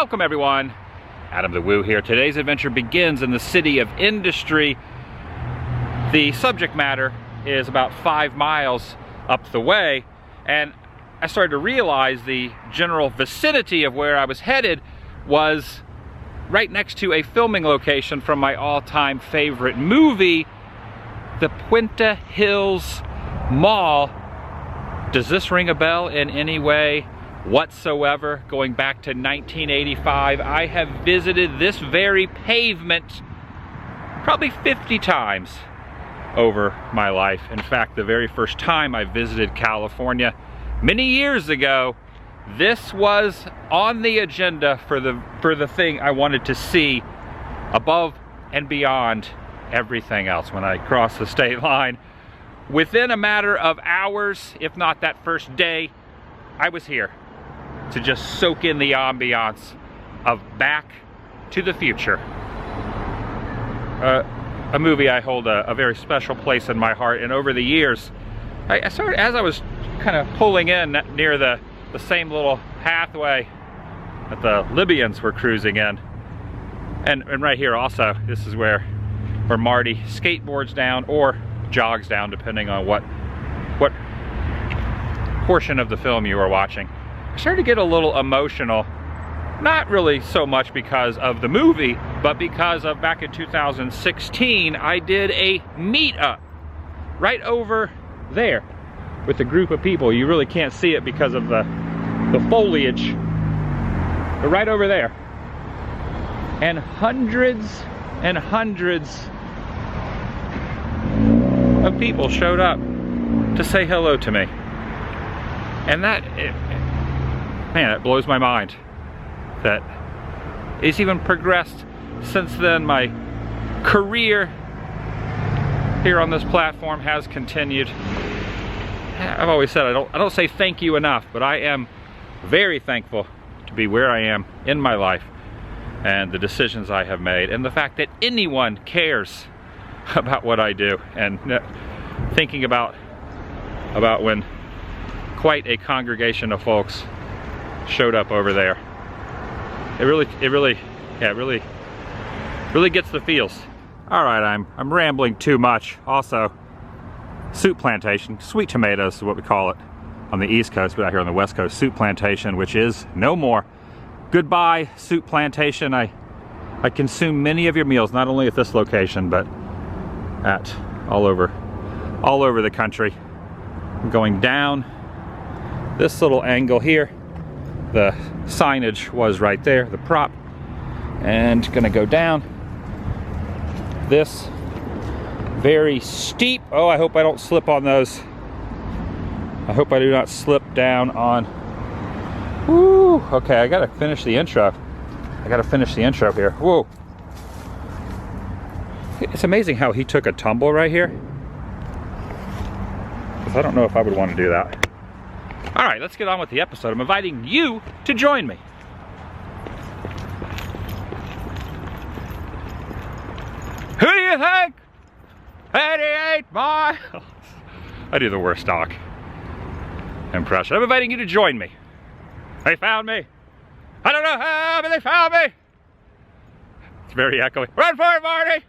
Welcome everyone, Adam the Woo here. Today's adventure begins in the city of industry. The subject matter is about 5 miles up the way, and I started to realize the general vicinity of where I was headed was right next to a filming location from my all-time favorite movie, the Puente Hills Mall. Does this ring a bell in any way whatsoever? Going back to 1985, I have visited this very pavement probably 50 times over my life. In fact, the very first time I visited California many years ago, this was on the agenda for the thing I wanted to see above and beyond everything else when I crossed the state line. Within a matter of hours, if not that first day, I was here to just soak in the ambiance of Back to the Future. A movie I hold a very special place in my heart, and over the years, I started, as I was kind of pulling in near the same little pathway that the Libyans were cruising in, and right here also, this is where Marty skateboards down or jogs down, depending on what portion of the film you are watching. I started to get a little emotional, not really so much because of the movie, but because of back in 2016, I did a meetup right over there with a group of people. You really can't see it because of the foliage, but right over there. And hundreds of people showed up to say hello to me. And man, it blows my mind that it's even progressed since then. My career here on this platform has continued. I've always said I don't say thank you enough, but I am very thankful to be where I am in my life and the decisions I have made, and the fact that anyone cares about what I do, and thinking about when quite a congregation of folks showed up over there. It really gets the feels. All right, I'm rambling too much. Also, soup plantation, sweet tomatoes is what we call it on the East Coast, but out here on the West Coast, soup plantation, which is no more. Goodbye, soup plantation. I consume many of your meals, not only at this location, but at all over the country. I'm going down this little angle here. The signage was right there, the prop, and gonna go down this very steep, oh, I hope I don't slip on those. I hope I do not slip down on, woo, okay, I gotta finish the intro. Here, whoa. It's amazing how he took a tumble right here, because I don't know if I would want to do that. All right, let's get on with the episode. I'm inviting you to join me. Who do you think? 88 miles. I do the worst stock impression. I'm inviting you to join me. They found me. I don't know how, but they found me. It's very echoey. Run for it, Marty.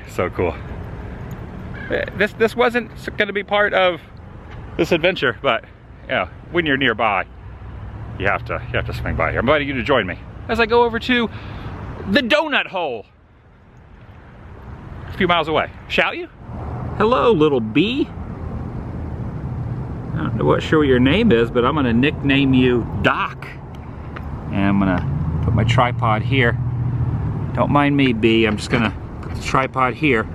So cool. This wasn't going to be part of this adventure, but you know, when you're nearby, you have to swing by here. I'm inviting you to join me as I go over to the donut hole a few miles away. Shall you? Hello, little bee. I don't know sure what your name is, but I'm gonna nickname you Doc. And I'm gonna put my tripod here. Don't mind me, bee. I'm just gonna put the tripod here.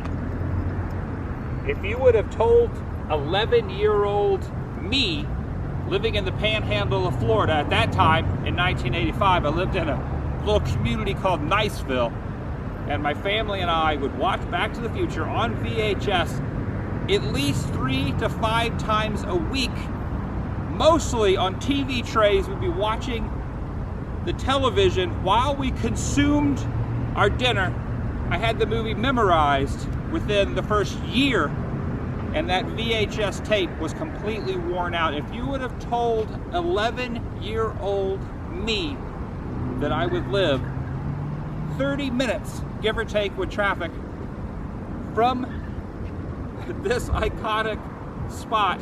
If you would have told 11-year-old me, living in the panhandle of Florida at that time in 1985, I lived in a little community called Niceville, and my family and I would watch Back to the Future on VHS at least 3 to 5 times a week. Mostly on TV trays, we'd be watching the television while we consumed our dinner. I had the movie memorized within the first year, and that VHS tape was completely worn out. If you would have told 11-year-old me that I would live 30 minutes, give or take, with traffic from this iconic spot,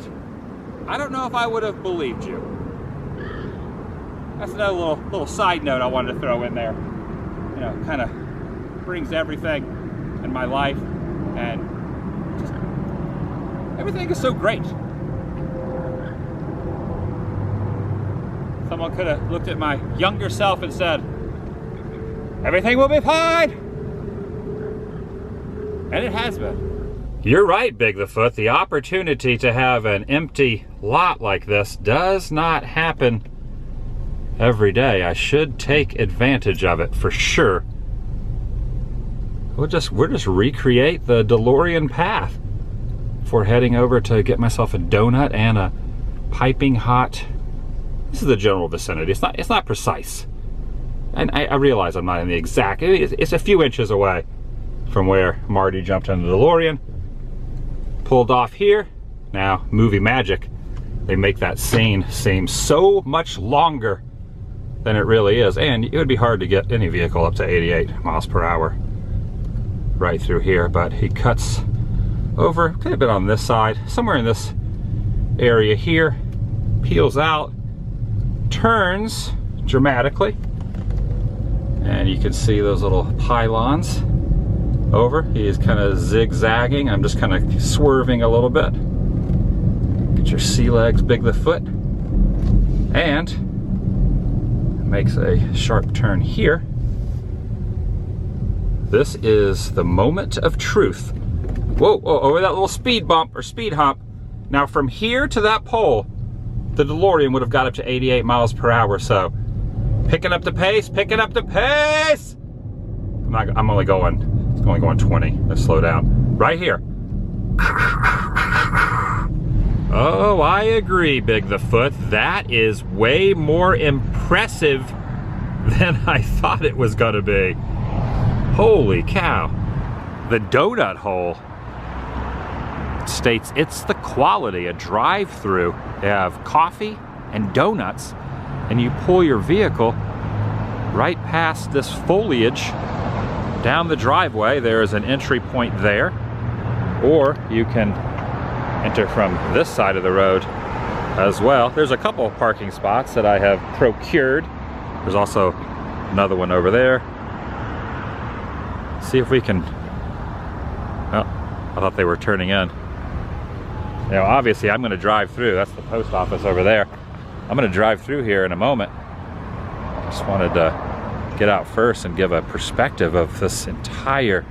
I don't know if I would have believed you. That's another little side note I wanted to throw in there. You know, kind of brings everything in my life, and just everything is so great. Someone could have looked at my younger self and said, everything will be fine. And it has been. You're right, Bigfoot. The opportunity to have an empty lot like this does not happen every day. I should take advantage of it for sure. We'll just recreate the DeLorean path before heading over to get myself a donut and a piping hot. This is the general vicinity. It's not precise. And I realize I'm not in the exact, it's a few inches away from where Marty jumped into the DeLorean, pulled off here. Now, movie magic, they make that scene seem so much longer than it really is. And it would be hard to get any vehicle up to 88 miles per hour right through here, but he cuts over, could have been on this side, somewhere in this area here, peels out, turns dramatically, and you can see those little pylons over. He is kind of zigzagging. I'm just kind of swerving a little bit. Get your sea legs, Bigfoot, and makes a sharp turn here. This is the moment of truth. Whoa, over that little speed bump or speed hump. Now from here to that pole, the DeLorean would have got up to 88 miles per hour. So picking up the pace, picking up the pace. I'm only going, it's only going 20. Let's slow down. Right here. Oh, I agree, Bigfoot. That is way more impressive than I thought it was gonna be. Holy cow. The donut hole states it's the quality, a drive-through. They have coffee and donuts, and you pull your vehicle right past this foliage down the driveway. There is an entry point there, or you can enter from this side of the road as well. There's a couple of parking spots that I have procured. There's also another one over there. See if we can, oh, I thought they were turning in. You know, obviously I'm gonna drive through. That's the post office over there. I'm gonna drive through here in a moment. Just wanted to get out first and give a perspective of this entire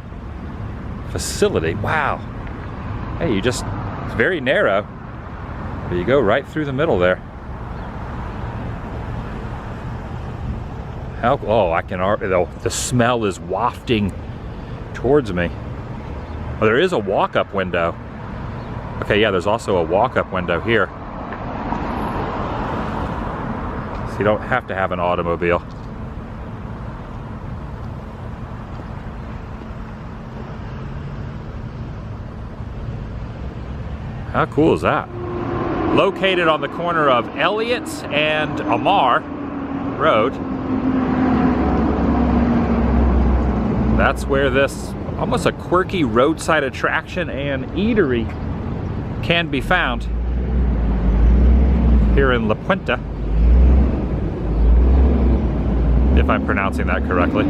facility. Wow. Hey, it's very narrow, but you go right through the middle there. The smell is wafting towards me. Oh, there is a walk-up window. Okay, yeah, there's also a walk-up window here. So you don't have to have an automobile. How cool is that? Located on the corner of Elliott's and Amar Road. That's where this almost a quirky roadside attraction and eatery can be found here in Puente, if I'm pronouncing that correctly.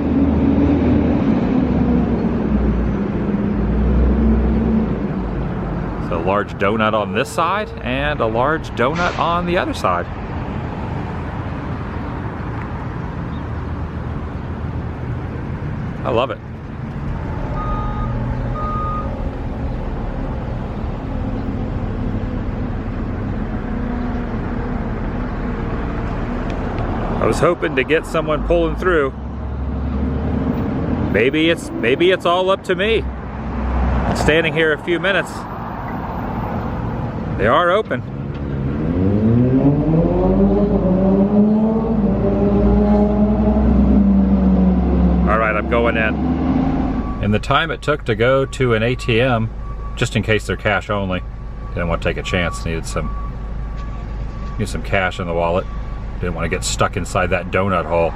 So a large donut on this side and a large donut on the other side. I love it. I was hoping to get someone pulling through. Maybe it's all up to me. Standing here a few minutes. They are open. All right, I'm going in. In the time it took to go to an ATM, just in case they're cash only, didn't want to take a chance, needed some cash in the wallet. Didn't want to get stuck inside that donut hole,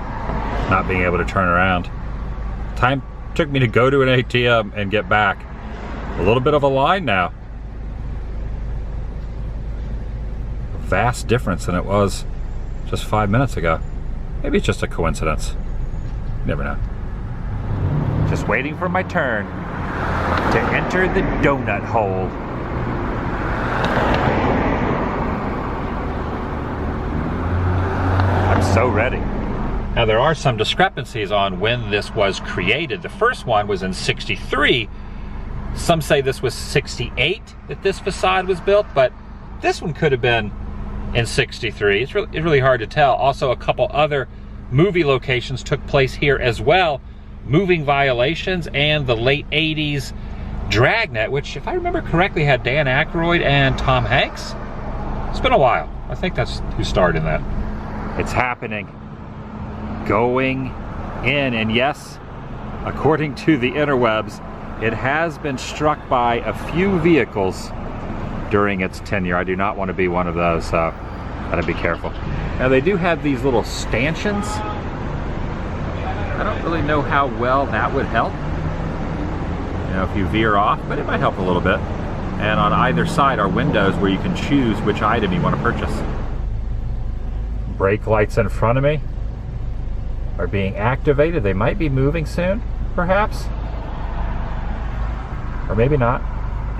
not being able to turn around. Time took me to go to an ATM and get back. A little bit of a line now. A vast difference than it was just 5 minutes ago. Maybe it's just a coincidence. Never know. Just waiting for my turn to enter the donut hole. I'm so ready. Now there are some discrepancies on when this was created. The first one was in '63. Some say this was '68 that this facade was built, but this one could have been in '63. It's really hard to tell. Also, a couple other movie locations took place here as well. Moving Violations and the late '80s Dragnet, which, if I remember correctly, had Dan Aykroyd and Tom Hanks. It's been a while. I think that's who starred in that. It's happening. Going in, and yes, according to the interwebs, it has been struck by a few vehicles during its tenure. I do not want to be one of those, so gotta be careful. Now they do have these little stanchions. I don't really know how well that would help, you know, if you veer off, but it might help a little bit. And on either side are windows where you can choose which item you want to purchase. Brake lights in front of me are being activated. They might be moving soon, perhaps. Or maybe not.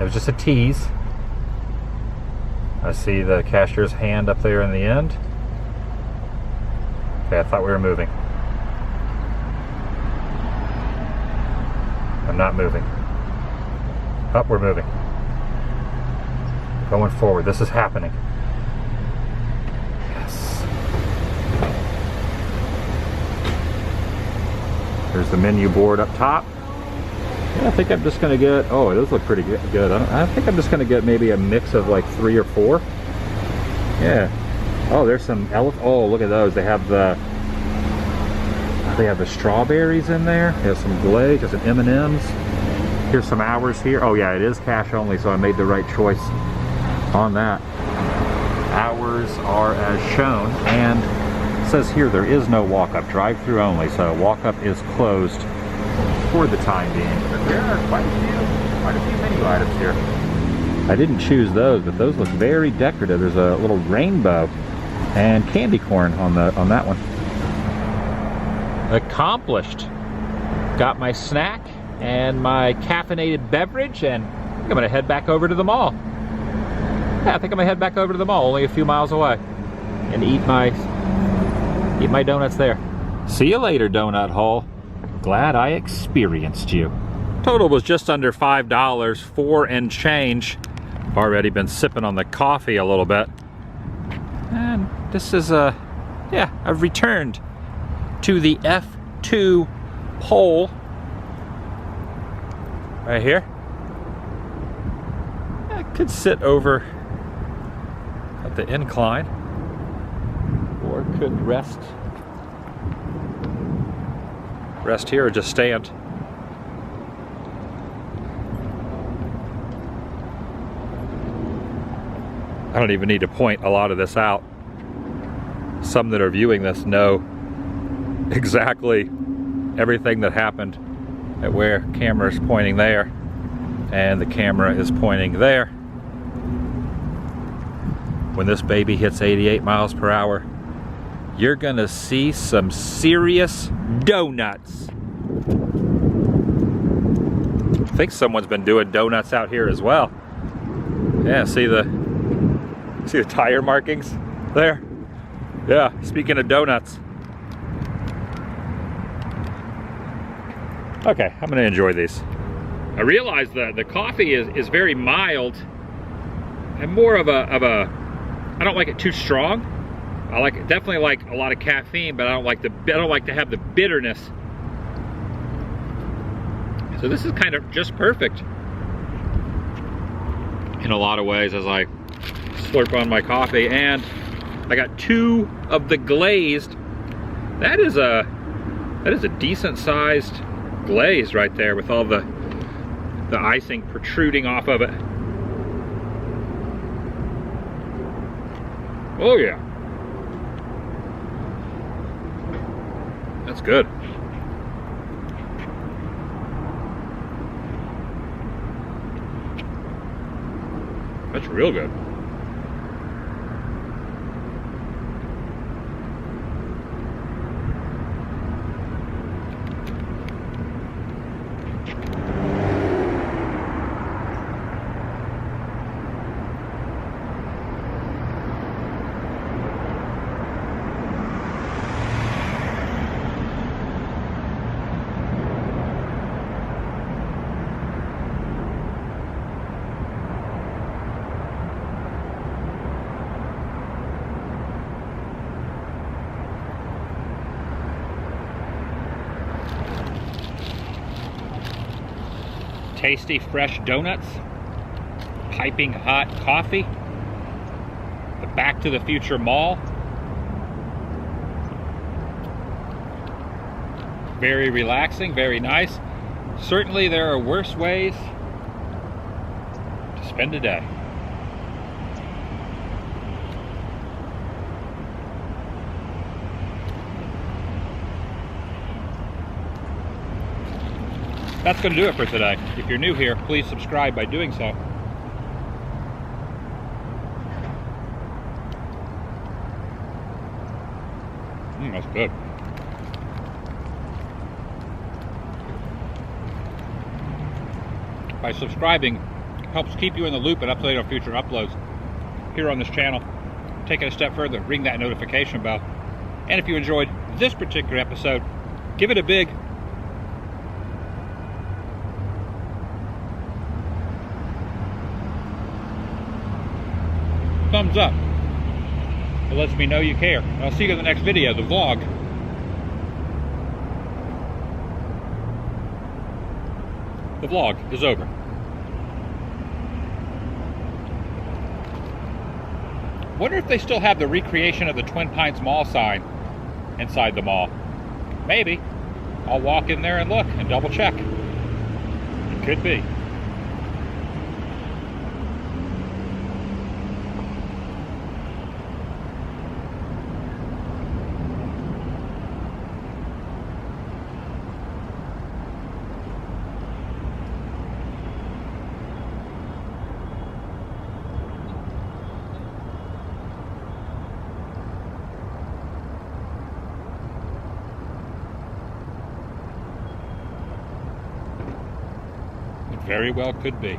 It was just a tease. I see the cashier's hand up there in the end. Okay, I thought we were moving. I'm not moving. Oh, we're moving. Going forward. This is happening. Yes. There's the menu board up top. Yeah, I think I'm just gonna get, oh, it does look pretty good. I think I'm just gonna get maybe a mix of like 3 or 4. Yeah. Oh, there's some oh, look at those. They have the strawberries in there. There's some glaze, there's some M&Ms. Here's some hours here. Oh yeah, it is cash only, so I made the right choice on that. Hours are as shown, and it says here there is no walk-up, drive-through only, so walk-up is closed for the time being. But there are quite a few menu items here. I didn't choose those, but those look very decorative. There's a little rainbow and candy corn on that one. Accomplished. Got my snack and my caffeinated beverage, and I'm gonna head back over to the mall. Yeah, I think I'm gonna head back over to the mall, only a few miles away, and eat my donuts there. See you later, donut hole. Glad I experienced you. Total was just under $5, 4 and change. I've already been sipping on the coffee a little bit. And this is yeah, I've returned to the F2 pole right here. I could sit over at the incline, or could rest here or just stand. I don't even need to point a lot of this out. Some that are viewing this know exactly everything that happened at where camera is pointing there and the camera is pointing there. When this baby hits 88 miles per hour, you're gonna see some serious donuts. I think someone's been doing donuts out here as well. Yeah, see the tire markings there? Yeah, speaking of donuts. Okay, I'm gonna enjoy these. I realize the coffee is very mild. I'm more of a I don't like it too strong. I definitely like a lot of caffeine, but I don't like to have the bitterness. So this is kind of just perfect in a lot of ways as I slurp on my coffee. And I got 2 of the glazed. That is a decent sized glaze right there, with all the icing protruding off of it. Oh yeah. That's good. That's real good. Tasty fresh donuts, piping hot coffee, the Back to the Future Mall. Very relaxing, very nice. Certainly there are worse ways to spend a day. That's going to do it for today. If you're new here, please subscribe by doing so. That's good. By subscribing, helps keep you in the loop and update on future uploads here on this channel. Take it a step further, ring that notification bell. And if you enjoyed this particular episode, give it a big thumbs up. It lets me know you care. I'll see you in the next video, the vlog. The vlog is over. Wonder if they still have the recreation of the Twin Pines Mall sign inside the mall. Maybe. I'll walk in there and look and double check. It could be. Very well could be.